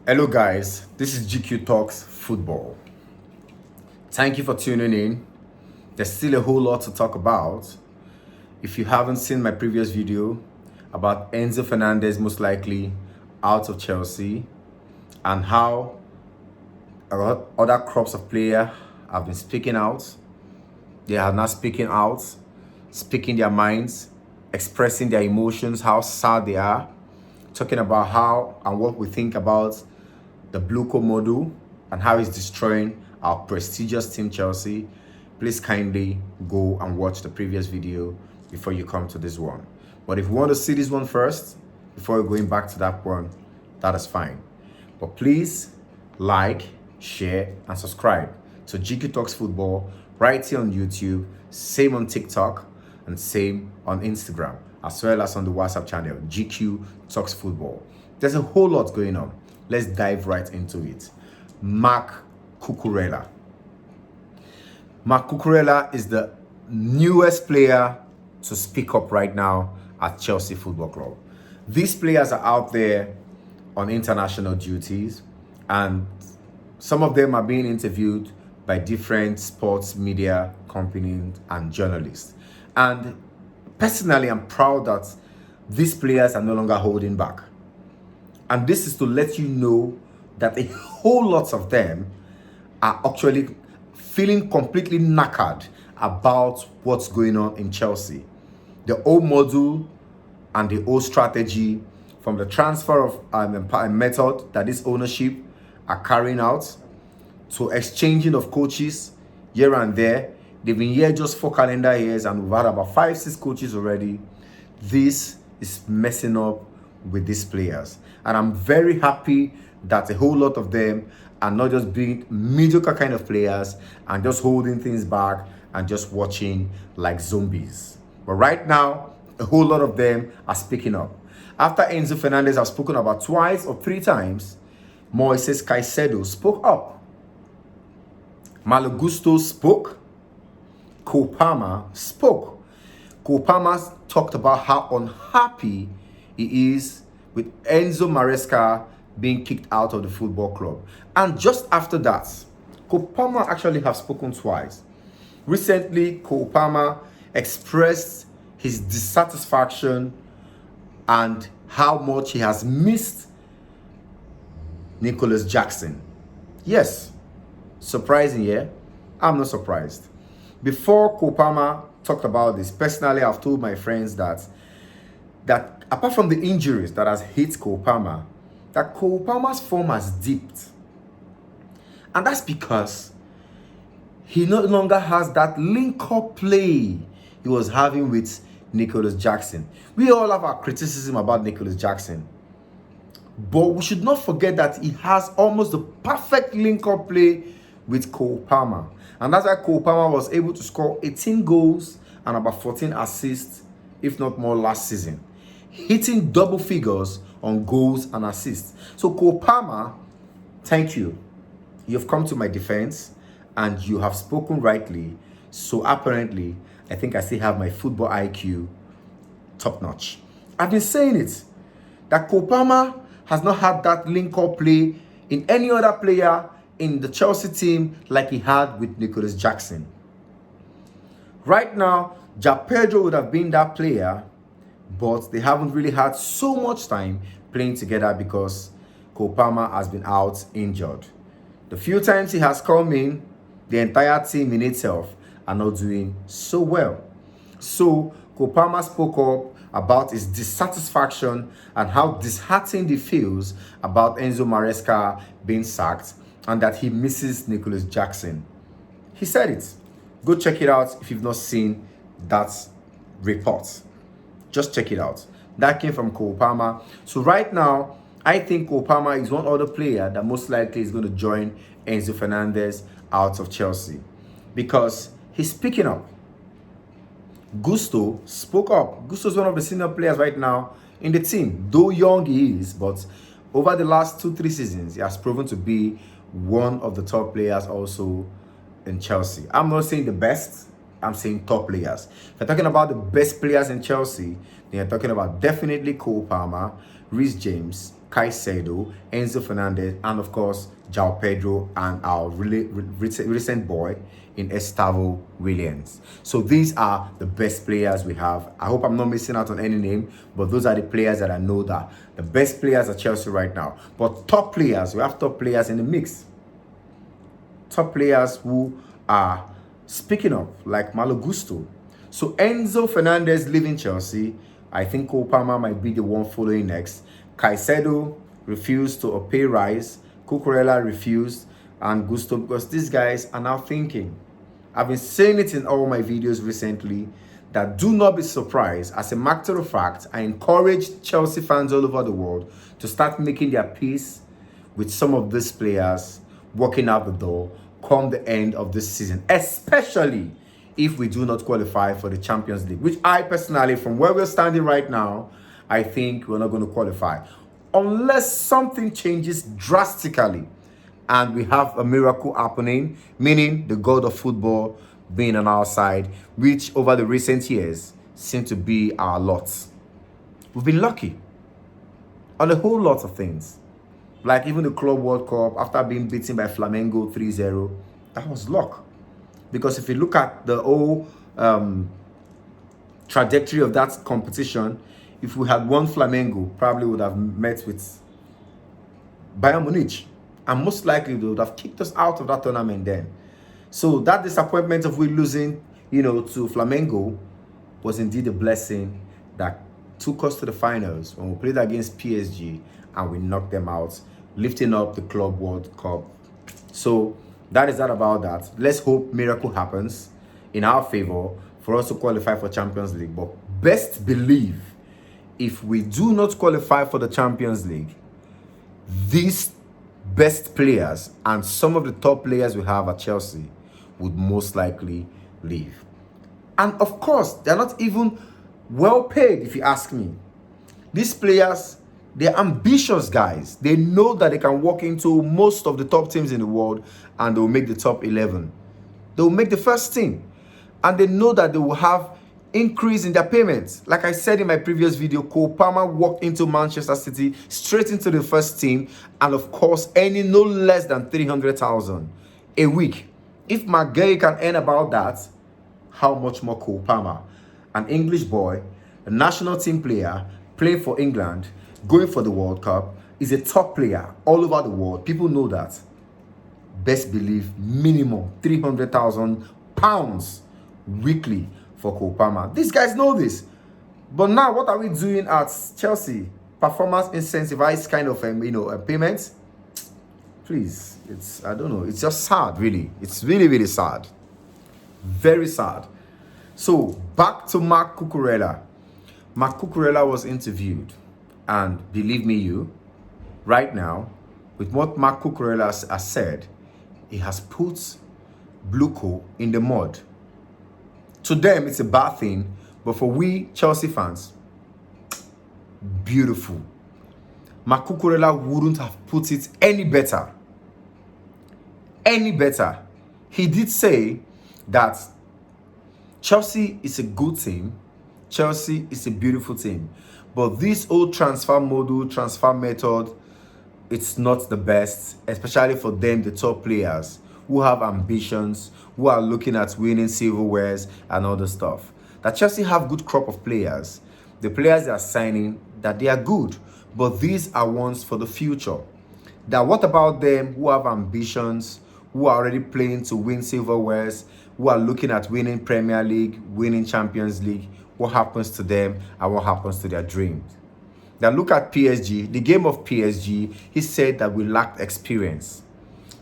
Hello, guys. This is GQ Talks Football. Thank you for tuning in. There's still a whole lot to talk about. If you haven't seen my previous video about Enzo Fernandez most likely out of Chelsea and how other crops of players have been speaking out, they are now speaking out, speaking their minds, expressing their emotions, how sad they are, talking about how and what we think about the Bluco model and how it's destroying our prestigious team Chelsea. Please kindly go and watch the previous video before you come to this one. But if you want to see this one first, before going back to that one, that is fine. But please like, share, and subscribe to GQ Talks Football right here on YouTube, same on TikTok, and same on Instagram, as well as on the WhatsApp channel, GQ Talks Football. There's a whole lot going on. Let's dive right into it. Marc Cucurella. Marc Cucurella is the newest player to speak up right now at Chelsea Football Club. These players are out there on international duties, and some of them are being interviewed by different sports media companies and journalists. And personally, I'm proud that these players are no longer holding back. And this is to let you know that a whole lot of them are actually feeling completely knackered about what's going on in Chelsea. The old model and the old strategy, from the transfer of method that this ownership are carrying out to exchanging of coaches here and there. They've been here just 4 calendar years and we've had about 5-6 coaches already. This is messing up with these players. And I'm very happy that a whole lot of them are not just being mediocre kind of players and just holding things back and just watching like zombies. But right now, a whole lot of them are speaking up. After Enzo Fernandez has spoken about 2 or 3 times, Moises Caicedo spoke up. Malo Gusto spoke. Kopama spoke. Kopama talked about how unhappy he is with Enzo Maresca being kicked out of the football club. And just after that, Kopama actually have spoken twice. Recently, Kopama expressed his dissatisfaction and how much he has missed Nicholas Jackson. Yes, surprising, yeah? I'm not surprised. Before Kopama talked about this, personally, I've told my friends that apart from the injuries that has hit Kopama, that Kopama's form has dipped. And that's because he no longer has that link-up play he was having with Nicholas Jackson. We all have our criticism about Nicholas Jackson, but we should not forget that he has almost the perfect link-up play with Kopama. And that's why Kopama was able to score 18 goals and about 14 assists, if not more, last season, hitting double figures on goals and assists. So Kopama, thank you. You've come to my defense and you have spoken rightly. So apparently, I think I still have my football IQ top notch. I've been saying it, that Kopama has not had that link-up play in any other player in the Chelsea team like he had with Nicholas Jackson. Right now, Ja Pedro would have been that player, but they haven't really had so much time playing together because Kopama has been out injured. The few times he has come in, the entire team in itself are not doing so well. So Kopama spoke up about his dissatisfaction and how disheartened he feels about Enzo Maresca being sacked and that he misses Nicholas Jackson. He said it. Go check it out if you've not seen that report. Just check it out. That came from Kopama. So right now, I think Kopama is one other player that most likely is going to join Enzo Fernandez out of Chelsea because he's picking up. Gusto spoke up. Gusto is one of the senior players right now in the team. Though young he is, but over the last 2-3 seasons, he has proven to be one of the top players also in Chelsea. I'm not saying the best, I'm saying top players. If you're talking about the best players in Chelsea, then you're talking about definitely Cole Palmer, Reece James, Caicedo, Enzo Fernandez, and of course, João Pedro, and our recent boy in Estavo Williams. So these are the best players we have. I hope I'm not missing out on any name, but those are the players that I know that the best players at Chelsea right now. But top players, we have top players in the mix. Top players who are speaking up, like Malo Gusto. So Enzo Fernandez leaving Chelsea. I think Cole Palmer might be the one following next. Caicedo refused to a pay rise. Cucurella refused, and Gusto, because these guys are now thinking. I've been saying it in all my videos recently that do not be surprised. As a matter of fact, I encourage Chelsea fans all over the world to start making their peace with some of these players walking out the door come the end of this season, especially if we do not qualify for the Champions League, which I personally, from where we're standing right now, I think we're not going to qualify unless something changes drastically and we have a miracle happening, meaning the God of football being on our side, which over the recent years seem to be our lot. We've been lucky on a whole lot of things. Like even the Club World Cup, after being beaten by Flamengo 3-0, that was luck. Because if you look at the whole trajectory of that competition, if we had won Flamengo, probably would have met with Bayern Munich. And most likely they would have kicked us out of that tournament then. So that disappointment of we losing, to Flamengo was indeed a blessing that took us to the finals when we played against PSG and we knocked them out, lifting up the Club World Cup. So that is that about that. Let's hope miracle happens in our favor for us to qualify for Champions League. But best believe, if we do not qualify for the Champions League, these best players and some of the top players we have at Chelsea would most likely leave. And of course, they're not even well paid, if you ask me. These players, they're ambitious guys. They know that they can walk into most of the top teams in the world and they'll make the top 11. They'll make the first team. And they know that they will have increase in their payments. Like I said in my previous video, Cole Palmer walked into Manchester City, straight into the first team, and of course, earning no less than 300,000 a week. If McGay can earn about that, how much more Cole Palmer? An English boy, a national team player, playing for England, going for the World Cup, is a top player all over the world. People know that. Best believe minimum £300,000 weekly for Cole Palmer. These guys know this. But now, what are we doing at Chelsea? Performance incentivized kind of payments? Please, I don't know. It's just sad, really. It's really, really sad. Very sad. So, back to Marc Cucurella. Marc Cucurella was interviewed. And believe me, right now, with what Marc Cucurella has said, he has put Bluco in the mud. To them, it's a bad thing, but for we Chelsea fans, beautiful. Marc Cucurella wouldn't have put it any better. Any better. He did say that Chelsea is a good team. Chelsea is a beautiful team. But this old transfer model, transfer method, it's not the best, especially for them, the top players who have ambitions, who are looking at winning silverwares and other stuff. That Chelsea have good crop of players. The players they are signing, that they are good, but these are ones for the future. That what about them who have ambitions, who are already playing to win silverwares, who are looking at winning Premier League, winning Champions League? What happens to them and what happens to their dreams? Now look at PSG, the game of PSG, he said that we lacked experience.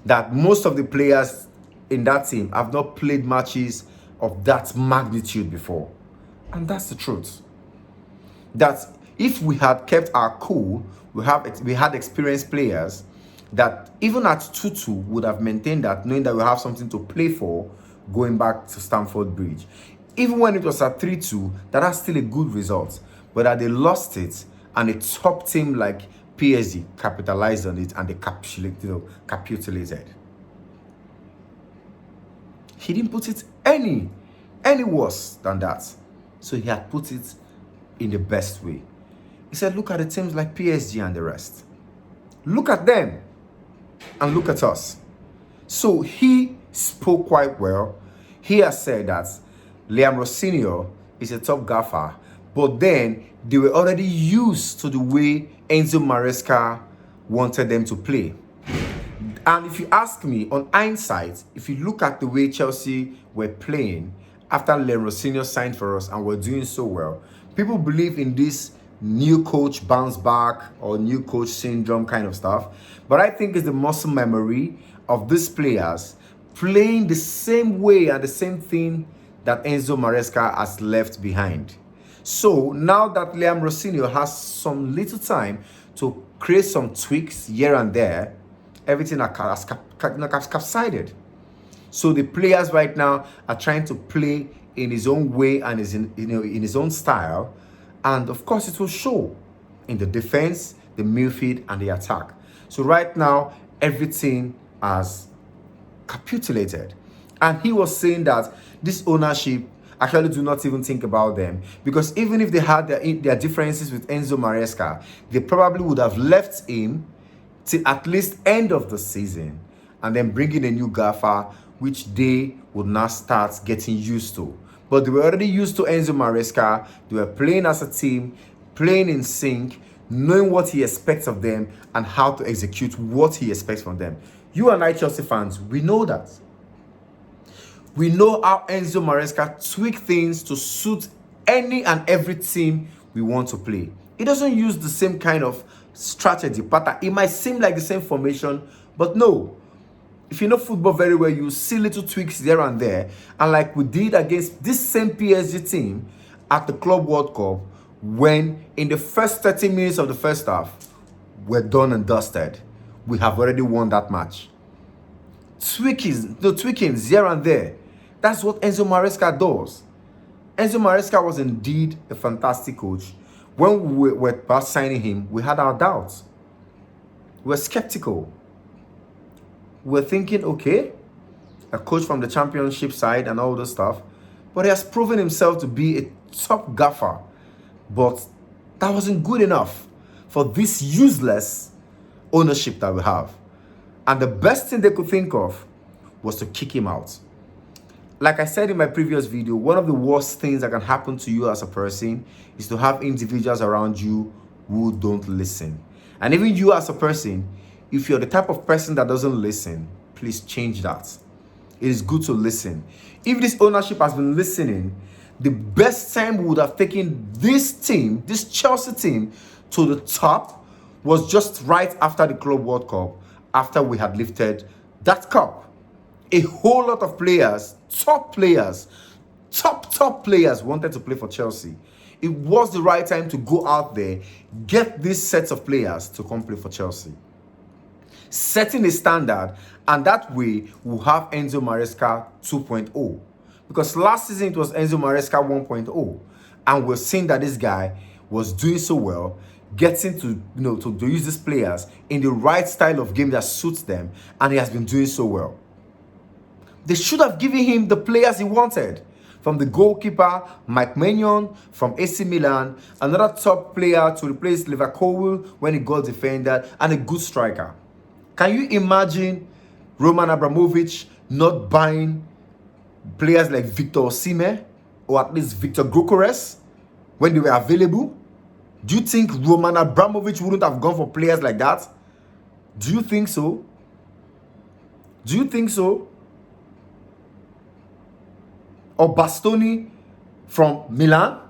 That most of the players in that team have not played matches of that magnitude before. And that's the truth. That if we had kept our cool, we had experienced players that even at 2-2 would have maintained that, knowing that we have something to play for going back to Stamford Bridge. Even when it was at 3-2, that's still a good result. But that they lost it and a top team like PSG capitalized on it and they capitulated. He didn't put it any worse than that. So he had put it in the best way. He said, look at the teams like PSG and the rest. Look at them and look at us. So he spoke quite well. He has said that Liam Rossini is a top gaffer, but then they were already used to the way Enzo Maresca wanted them to play. And if you ask me, on hindsight, if you look at the way Chelsea were playing after Liam Rossini signed for us and were doing so well, people believe in this new coach bounce back or new coach syndrome kind of stuff. But I think it's the muscle memory of these players playing the same way and the same thing that Enzo Maresca has left behind. So now that Liam Rossini has some little time to create some tweaks here and there, everything has capsided. So the players right now are trying to play in his own way and in his own style. And of course, it will show in the defense, the midfield, and the attack. So right now, everything has capitulated. And he was saying that this ownership actually do not even think about them, because even if they had their differences with Enzo Maresca, they probably would have left him till at least end of the season and then bring in a new gaffer, which they would now start getting used to. But they were already used to Enzo Maresca. They were playing as a team, playing in sync, knowing what he expects of them and how to execute what he expects from them. You and I, Chelsea fans, we know that. We know how Enzo Maresca tweak things to suit any and every team we want to play. He doesn't use the same kind of strategy pattern. It might seem like the same formation, but no. If you know football very well, you see little tweaks here and there. And like we did against this same PSG team at the Club World Cup, when in the first 30 minutes of the first half, we're done and dusted. We have already won that match. Tweakings here and there. That's what Enzo Maresca does. Enzo Maresca was indeed a fantastic coach. When we were past signing him, we had our doubts. We were skeptical. We were thinking, okay, a coach from the championship side and all this stuff. But he has proven himself to be a top gaffer. But that wasn't good enough for this useless ownership that we have. And the best thing they could think of was to kick him out. Like I said in my previous video, one of the worst things that can happen to you as a person is to have individuals around you who don't listen. And even you as a person, if you're the type of person that doesn't listen, please change that. It is good to listen. If this ownership has been listening, the best time we would have taken this team, this Chelsea team, to the top was just right after the Club World Cup, after we had lifted that cup. A whole lot of players, top players wanted to play for Chelsea. It was the right time to go out there, get these sets of players to come play for Chelsea. Setting a standard, and that way we'll have Enzo Maresca 2.0. Because last season it was Enzo Maresca 1.0. And we're seeing that this guy was doing so well, getting to use these players in the right style of game that suits them, and he has been doing so well. They should have given him the players he wanted. From the goalkeeper, Mike Maignan, from AC Milan, another top player to replace Liverpool when he got defender, and a good striker. Can you imagine Roman Abramovich not buying players like Victor Osimhen or at least Victor Gyökeres when they were available? Do you think Roman Abramovich wouldn't have gone for players like that? Do you think so? Do you think so? Or Bastoni from Milan?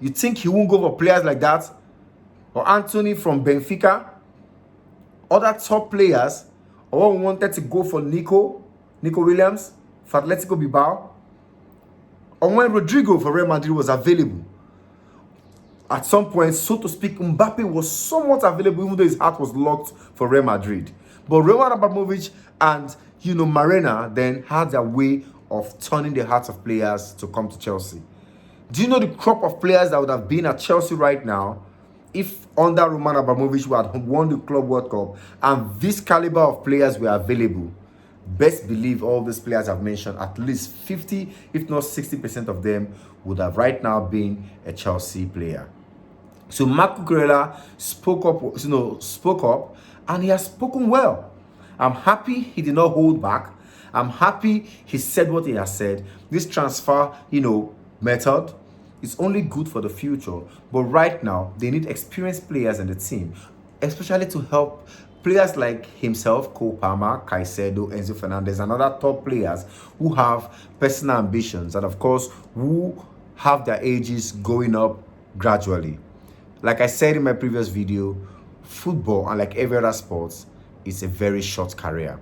You think he won't go for players like that? Or Anthony from Benfica? Other top players? Or wanted to go for Nico Williams for Atletico Bilbao? Or when Rodrigo for Real Madrid was available? At some point, so to speak, Mbappe was somewhat available, even though his heart was locked for Real Madrid. But Roman Abramovich and Marina then had their way of turning the hearts of players to come to Chelsea. Do you know the crop of players that would have been at Chelsea right now if under Roman Abramovich we had won the Club World Cup and this caliber of players were available? Best believe all these players I've mentioned, at least 50, if not 60% of them would have right now been a Chelsea player. So Marc Cucurella spoke up And he has spoken well. I'm happy he did not hold back. I'm happy he said what he has said. This transfer, method is only good for the future. But right now, they need experienced players in the team, especially to help players like himself, Cole Palmer, Caicedo, Enzo Fernandez, and other top players who have personal ambitions and, of course, who have their ages going up gradually. Like I said in my previous video, football, unlike every other sport, is a very short career.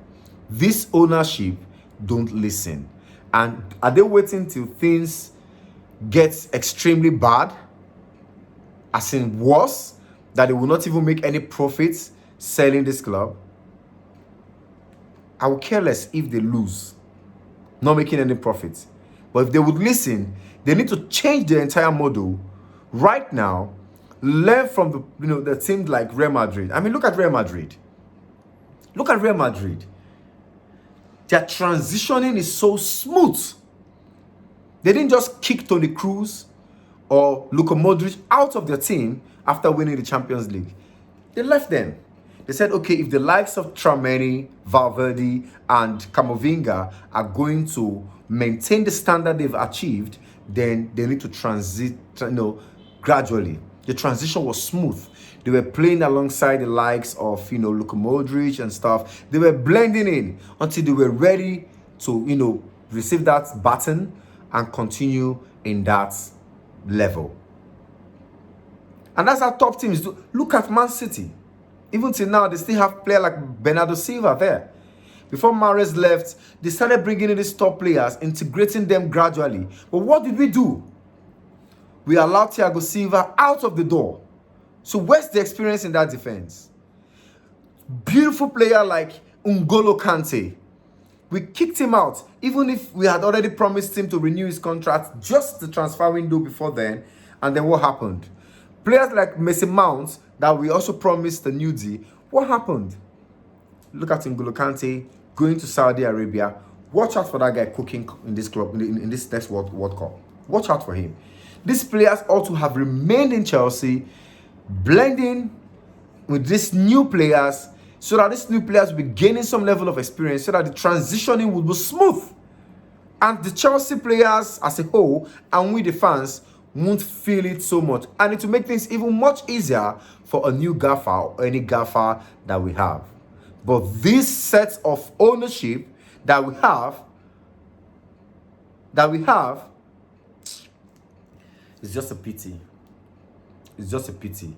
This ownership don't listen. And are they waiting till things get extremely bad, as in worse, that they will not even make any profits selling this club? I will care less if they lose, not making any profits. But if they would listen, they need to change the entire model right now. Learn from the teams like Real Madrid. I mean, look at Real Madrid. Look at Real Madrid. Their transitioning is so smooth. They didn't just kick Toni Kroos or Luka Modric out of their team after winning the Champions League. They left them. They said, okay, if the likes of Tchouaméni, Valverde, and Camavinga are going to maintain the standard they've achieved, then they need to transit, gradually. The transition was smooth. They were playing alongside the likes of, Luka Modric and stuff. They were blending in until they were ready to, receive that baton and continue in that level. And that's how top teams do. Look at Man City. Even till now, they still have players like Bernardo Silva there. Before Mahrez left, they started bringing in these top players, integrating them gradually. But what did we do? We allowed Thiago Silva out of the door. So where's the experience in that defense? Beautiful player like N'Golo Kante. We kicked him out, even if we had already promised him to renew his contract just the transfer window before then. And then what happened? Players like Mason Mount that we also promised a new deal. What happened? Look at N'Golo Kante going to Saudi Arabia. Watch out for that guy cooking in this club, in this next World Cup. Watch out for him. These players ought to have remained in Chelsea, blending with these new players, so that these new players will be gaining some level of experience, so that the transitioning will be smooth. And the Chelsea players as a whole, and we the fans, won't feel it so much. And it will make things even much easier for a new gaffer or any gaffer that we have. But this set of ownership that we have, it's just a pity. It's just a pity.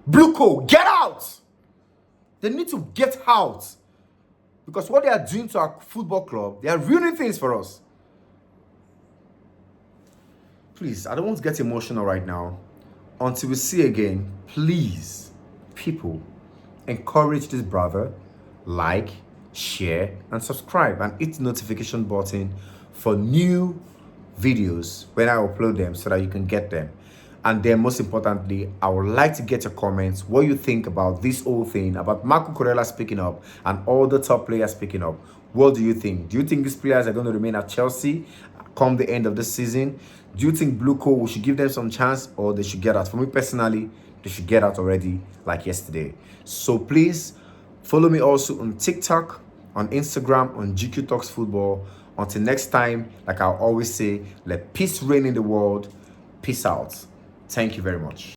Bluco, get out! They need to get out. Because what they are doing to our football club, they are ruining things for us. Please, I don't want to get emotional right now. Until we see again, please, people, encourage this brother. Like, share, and subscribe. And hit the notification button for new videos when I upload them, so that you can get them. And then most importantly, I would like to get your comments, what you think about this whole thing, about Marco Cucurella speaking up and all the top players speaking up. What do you think? Do you think these players are going to remain at Chelsea come the end of the season? Do you think Bluco, we should give them some chance, or they should get out? For me personally, they should get out already, like yesterday. So please follow me also on TikTok, on Instagram, on GQ Talks Football. Until next time, like I always say, let peace reign in the world. Peace out. Thank you very much.